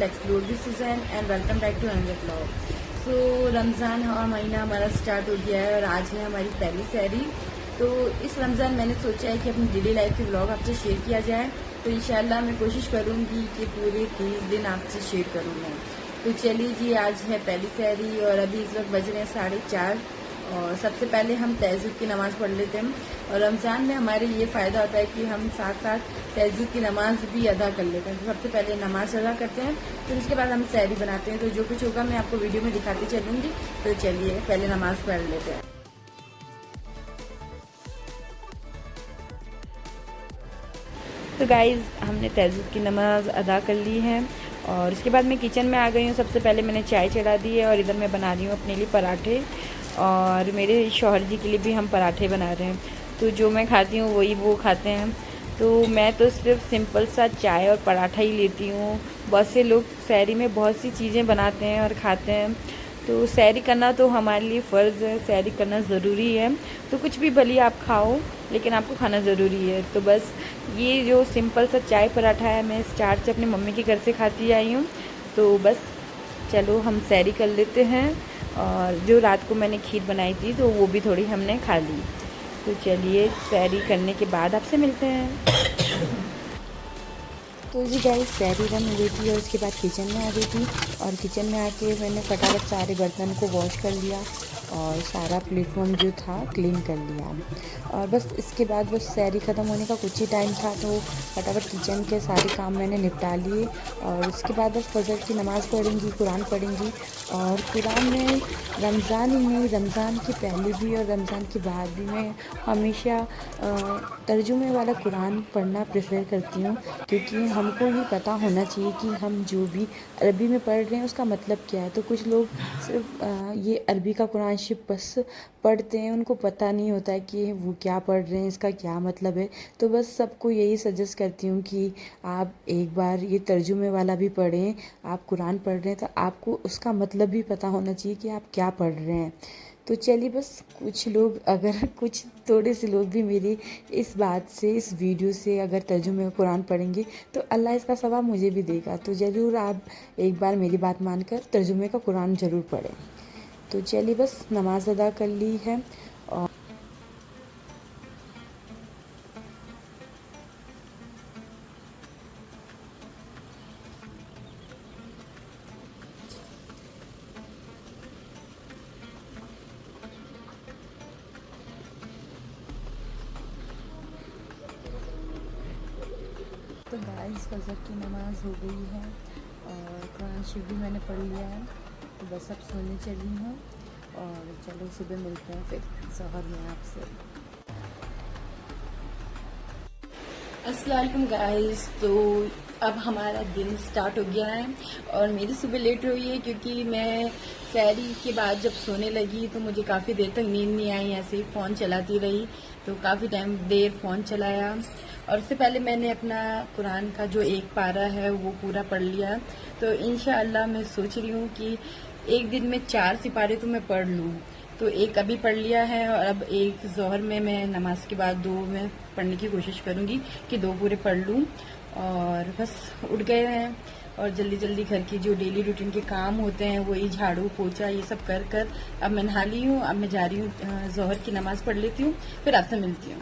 Explore this season and welcome back to another blog. So Ramzan महीना हमारा start हो गया है और आज है हमारी पहली सहरी। तो इस रमज़ान मैंने सोचा है कि अपनी डेली लाइफ के ब्लॉग आपसे शेयर किया जाए। तो इंशाल्लाह मैं कोशिश करूँगी कि पूरे 30 दिन आपसे शेयर करूँ मैं। तो चलिए जी, आज है पहली सहरी और अभी इस वक्त बज रहे हैं 4:30। और सबसे पहले हम तहज्जुद की नमाज़ पढ़ लेते हैं। और रमज़ान में हमारे ये फ़ायदा होता है कि हम साथ साथ तहज्जुद की नमाज़ भी अदा कर लेते हैं। तो सबसे पहले नमाज़ अदा करते हैं, फिर उसके बाद हम सहरी बनाते हैं। तो जो कुछ होगा मैं आपको वीडियो में दिखाती चलूँगी। तो चलिए पहले नमाज़ पढ़ लेते हैं। तो गाइज़, हमने तहज्जुद की नमाज़ अदा कर ली है और इसके बाद मैं किचन में आ गई हूँ। सबसे पहले मैंने चाय चढ़ा दी है और इधर मैं बना रही हूँ अपने लिए पराठे और मेरे शौहर जी के लिए भी हम पराठे बना रहे हैं। तो जो मैं खाती हूँ वही वो खाते हैं। तो मैं तो सिर्फ सिंपल सा चाय और पराठा ही लेती हूँ। बहुत से लोग सहरी में बहुत सी चीज़ें बनाते हैं और खाते हैं। तो सहरी करना तो हमारे लिए फ़र्ज़ है, सहरी करना ज़रूरी है। तो कुछ भी भली आप खाओ, लेकिन आपको खाना ज़रूरी है। तो बस ये जो सिंपल सा चाय पराठा है, मैं स्टार्ट से अपनी मम्मी के घर से खाती आई हूँ। तो बस चलो हम सहरी कर लेते हैं। और जो रात को मैंने खीर बनाई थी तो वो भी थोड़ी हमने खा ली। तो चलिए सहरी करने के बाद आपसे मिलते हैं। तो जी गाइस, सहरी बन हो गई थी और उसके बाद किचन में आ गई थी। और किचन में आके मैंने फटाफट सारे बर्तन को वॉश कर लिया और सारा प्लेटफॉर्म जो था क्लीन कर लिया। और बस इसके बाद बस सहरी ख़त्म होने का कुछ ही टाइम था तो फटाफट किचन के सारे काम मैंने निपटा लिए। और उसके बाद बस फजर की नमाज़ पढ़ेंगी, कुरान पढ़ेंगी। और कुरान में रमज़ान ही नहीं, रमज़ान के पहले भी और रमज़ान के बाद भी मैं हमेशा तर्जुमे वाला कुरान पढ़ना प्रेफर करती हूँ, क्योंकि हमको ये पता होना चाहिए कि हम जो भी अरबी में पढ़ रहे हैं उसका मतलब क्या है। तो कुछ लोग सिर्फ ये अरबी का कुरान शिफ बस पढ़ते हैं, उनको पता नहीं होता है कि वो क्या पढ़ रहे हैं, इसका क्या मतलब है। तो बस सबको यही सजेस्ट करती हूँ कि आप एक बार ये तर्जुमे वाला भी पढ़ें। आप कुरान पढ़ रहे हैं तो आपको उसका मतलब भी पता होना चाहिए कि आप क्या पढ़ रहे हैं। तो चलिए, बस कुछ लोग अगर कुछ थोड़े से लोग भी मेरी इस बात से, इस वीडियो से अगर तर्जुमे कुरान पढ़ेंगे तो अल्लाह इसका सवाब मुझे भी देगा। तो ज़रूर आप एक बार मेरी बात मानकर तर्जुमे का कुरान ज़रूर पढ़ें। तो चलिए, बस नमाज़ अदा कर ली है। और तो गाइस, फजर की नमाज़ हो गई है और कुरान शरीफ भी मैंने पढ़ लिया है। तो बस अब सोने चली हूँ और चलो सुबह मिलते हैं फिर सहर में आपसे। अस्सलाम वालेकुम गाइस। तो अब हमारा दिन स्टार्ट हो गया है और मेरी सुबह लेट हुई है क्योंकि मैं सहरी के बाद जब सोने लगी तो मुझे काफ़ी देर तक नींद नहीं आई। ऐसे ही फ़ोन चलाती रही, तो काफ़ी टाइम देर फ़ोन चलाया। और उससे पहले मैंने अपना कुरान का जो एक पारा है वो पूरा पढ़ लिया। तो इंशाअल्लाह मैं सोच रही हूँ कि एक दिन में 4 सिपारे तो मैं पढ़ लूँ। तो एक अभी पढ़ लिया है और अब एक ज़ोहर में मैं नमाज के बाद 2 में पढ़ने की कोशिश करूँगी कि 2 पूरे पढ़ लूँ। और बस उठ गए हैं और जल्दी जल्दी घर की जो डेली रूटीन के काम होते हैं वही झाड़ू पोछा ये सब कर कर अब मैं नहा ली हूँ। अब मैं जा रही हूँ ज़ोहर की नमाज़ पढ़ लेती हूँ, फिर आपसे मिलती हूँ।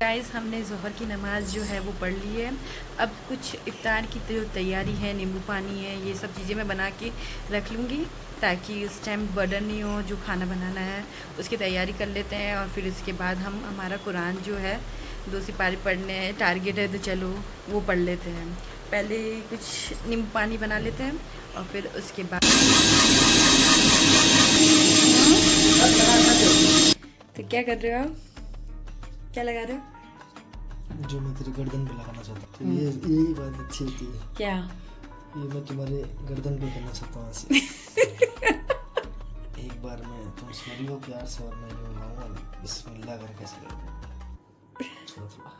गाइस, हमने ज़ोहर की नमाज़ जो है वो पढ़ ली है। अब कुछ इफ्तार की जो तैयारी है, नींबू पानी है, ये सब चीज़ें मैं बना के रख लूँगी ताकि उस टाइम बर्डन नहीं हो। जो खाना बनाना है उसकी तैयारी कर लेते हैं और फिर उसके बाद हम हमारा कुरान जो है 2 सिपारे पढ़ने हैं, टारगेट है, तो चलो वो पढ़ लेते हैं। पहले कुछ नींबू पानी बना लेते हैं और फिर उसके बाद तो क्या कर रहे हो आप? क्या लगा रहे हो? जो मैं तेरी गर्दन पे लगाना चाहता हूँ, तो ये यही बात अच्छी होती है। क्या? ये मैं तुम्हारे गर्दन पे करना चाहता हूँ ऐसे। एक बार मैं तुम सो रही हो प्यार से और मैं यूँ लाऊंगा बिस्मिल्लाह करके ऐसे कर दूँ। छोड़ थोड़ा।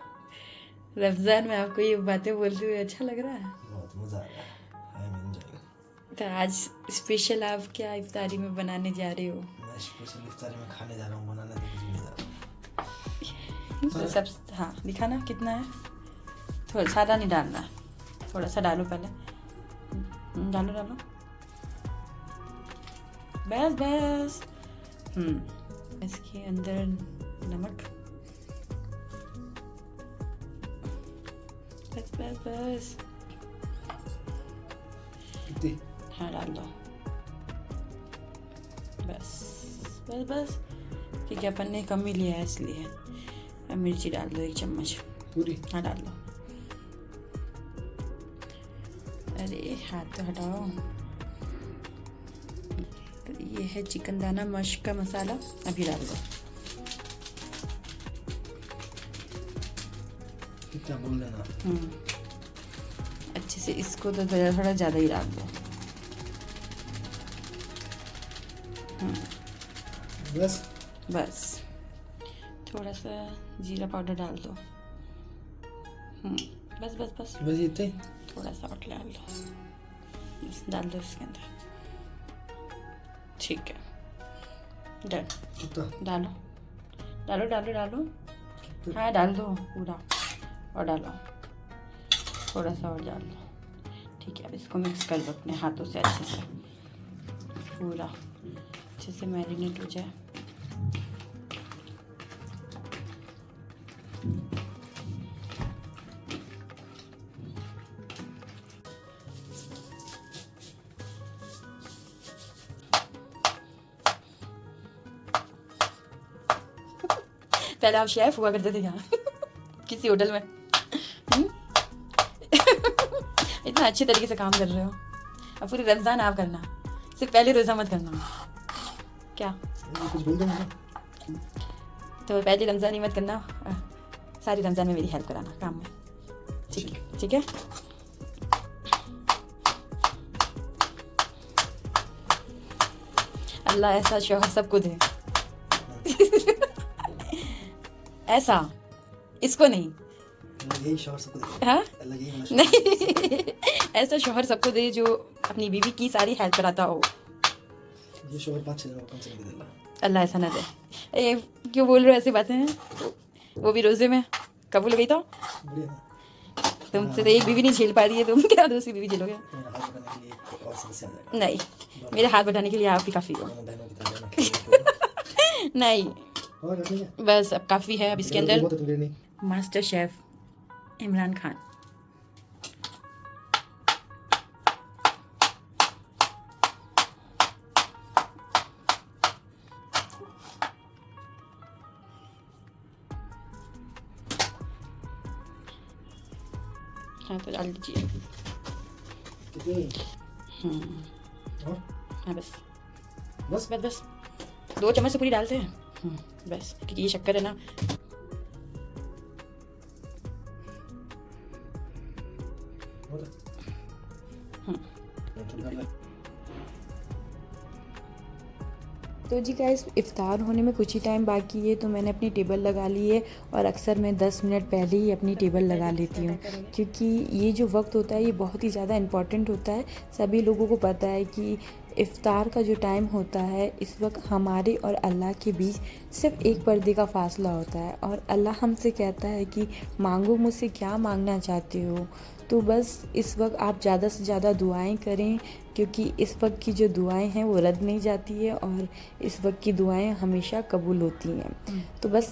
रमजान में आपको ये बातें बोलते हुए अच्छा लग रहा है? बहुत मज़ा आ रहा है। I am enjoying. तो आज स्पेशल आप क्या इफ्तारी में बनाने जा रहे हो? मैं स्पेशल इफ्तारी में खाने जा रहा हूँ, बनाने तो कुछ भी नहीं जा रहा। तो सब हाँ दिखाना कितना है, थोड़ा सादा नहीं डालना, थोड़ा सा डालो पहले, डालो डालो, बस बस। इसके अंदर नमक, बस बस बस, कितनी? हाँ डाल दो, बस बस बस, क्योंकि अपन ने कम ही लिया है इसलिए। अब मिर्ची डाल दो 1 चम्मच पूरी। हाँ डाल दो। अरे हाथ तो हटाओ। तो ये है चिकन दाना मश्क का मसाला, अभी डाल दो। कितना बोल देना। अच्छे से इसको तो थोड़ा ज़्यादा ही डाल दो। बस बस थोड़ा सा जीरा पाउडर डाल दो। बस बस बस, बस इतने। थोड़ा सा और डाल दो, बस डाल दो इसके अंदर। ठीक है, डन। कितना? डालो डालो डालो डालो, हाँ डाल दो पूरा, और डालो थोड़ा सा और डाल दो। ठीक है, अब इसको मिक्स कर दो अपने हाथों से अच्छे से, पूरा अच्छे से मैरिनेट हो जाए। पहले आप शेफ हुआ करते थे यहाँ किसी होटल में। इतना अच्छे तरीके से काम कर रहे हो। अब पूरी रमज़ान आप करना, सिर्फ पहले रोज़ा मत करना। क्या कुछ बोल दो मुझे। तो पहले रमज़ान ही मत करना, सारी रमज़ान में मेरी हेल्प कराना काम में। ठीक है। अल्लाह ऐसा शौहर सबको दे। ऐसा इसको नहीं, यही शौहर सबको दे। हाँ अल्लाह यही वाला नहीं ऐसा शौहर सबको दे जो अपनी बीवी की सारी हेल्प कराता हो। ये शौहर 5-6 दिन कम से कम दे देला। अल्लाह ऐसा ना दे। ए क्यों बोल रहे हो ऐसी बातें? वो भी रोजे में कबूल हो गई तो बढ़िया ना। तुमसे तो एक बीवी नहीं झेल पा रही है, तुम क्या दूसरी बीवी झेलोगे? मेरा हाथ बनाने के लिए एक और सदस्य आ जाएगा। नहीं, मेरे हाथ बढ़ाने के लिए आप ही काफ़ी हो। दोनों बहनों की तरह रहना खेलने को। नहीं और रखनी है। बस अब काफ़ी है। अब इसके अंदर बहुत है तुम नहीं। Master chef Imran Khan. हाँ तो डाल दीजिए। कितनी? और? हाँ बस बस बस बस 2 चम्मच से पूरी डालते हैं। बस क्योंकि ये शक्कर है ना। तो जी गाइस, इफ्तार होने में कुछ ही टाइम बाकी है, तो मैंने अपनी टेबल लगा ली है। और अक्सर मैं 10 मिनट पहले ही अपनी टेबल लगा लेती हूँ, क्योंकि ये जो वक्त होता है ये बहुत ही ज़्यादा इम्पॉर्टेंट होता है। सभी लोगों को पता है कि इफ्तार का जो टाइम होता है, इस वक्त हमारे और अल्लाह के बीच सिर्फ एक पर्दे का फ़ासला होता है। और अल्लाह हमसे कहता है कि मांगो मुझसे, क्या मांगना चाहते हो। तो बस इस वक्त आप ज़्यादा से ज़्यादा दुआएं करें, क्योंकि इस वक्त की जो दुआएं हैं वो रद्द नहीं जाती है, और इस वक्त की दुआएं हमेशा कबूल होती हैं। तो बस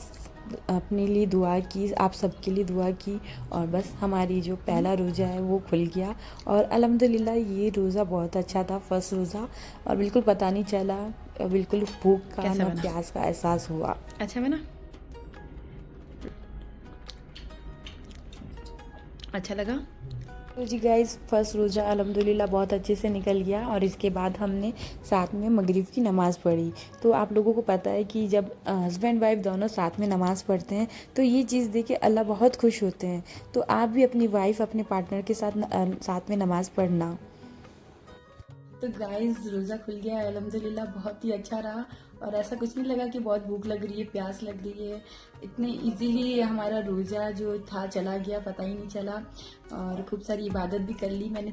अपने लिए दुआ की, आप सबके लिए दुआ की, और बस हमारी जो पहला रोज़ा है वो खुल गया। और अल्हम्दुलिल्लाह ये रोज़ा बहुत अच्छा था, फर्स्ट रोज़ा, और बिल्कुल पता नहीं चला, बिल्कुल भूख का ना प्यास का एहसास हुआ। अच्छा बना, अच्छा लगा। तो जी गाइस, फर्स्ट रोज़ा अल्हम्दुलिल्लाह बहुत अच्छे से निकल गया, और इसके बाद हमने साथ में मगरिब की नमाज़ पढ़ी। तो आप लोगों को पता है कि जब हस्बैंड वाइफ दोनों साथ में नमाज़ पढ़ते हैं तो ये चीज़ देख के अल्लाह बहुत खुश होते हैं। तो आप भी अपनी वाइफ, अपने पार्टनर के साथ में नमाज़ पढ़ना। तो गाइस, रोज़ा खुल गया है अल्हम्दुलिल्लाह, बहुत ही अच्छा रहा, और ऐसा कुछ नहीं लगा कि बहुत भूख लग रही है, प्यास लग रही है। इतने इजीली हमारा रोज़ा जो था चला गया, पता ही नहीं चला। और खूब सारी इबादत भी कर ली मैंने,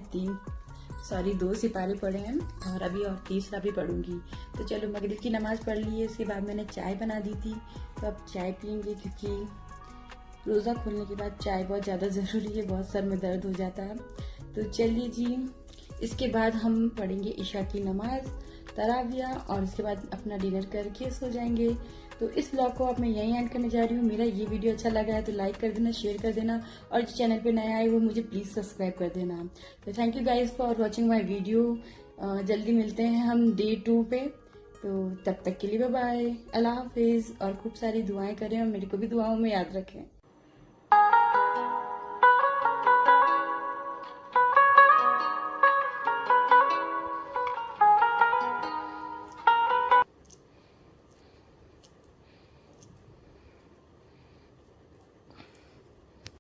सॉरी 2 सिपारे पढ़े हैं और अभी और तीसरा भी पढ़ूंगी। तो चलो मगरिब की नमाज पढ़ ली है, इसके बाद मैंने चाय बना दी थी, तो अब चाय पियेंगे क्योंकि रोज़ा खोलने के बाद चाय बहुत ज़्यादा ज़रूरी है, बहुत सर में दर्द हो जाता है। तो चलिए जी, इसके बाद हम पढ़ेंगे इशा की नमाज, तराविया, और इसके बाद अपना डिनर करके सो जाएंगे। तो इस व्लॉग को अब मैं यहीं एंड करने जा रही हूँ। मेरा ये वीडियो अच्छा लगा है तो लाइक कर देना, शेयर कर देना, और जो चैनल पे नए आए हो मुझे प्लीज़ सब्सक्राइब कर देना। तो thank you guys for watching my video. जल्दी मिलते हैं हम डे 2 पे, तो तब तक के लिए बाय बाय, अल्लाह हाफिज़, और खूब सारी दुआएं करें और मेरे को भी दुआओं में याद रखें।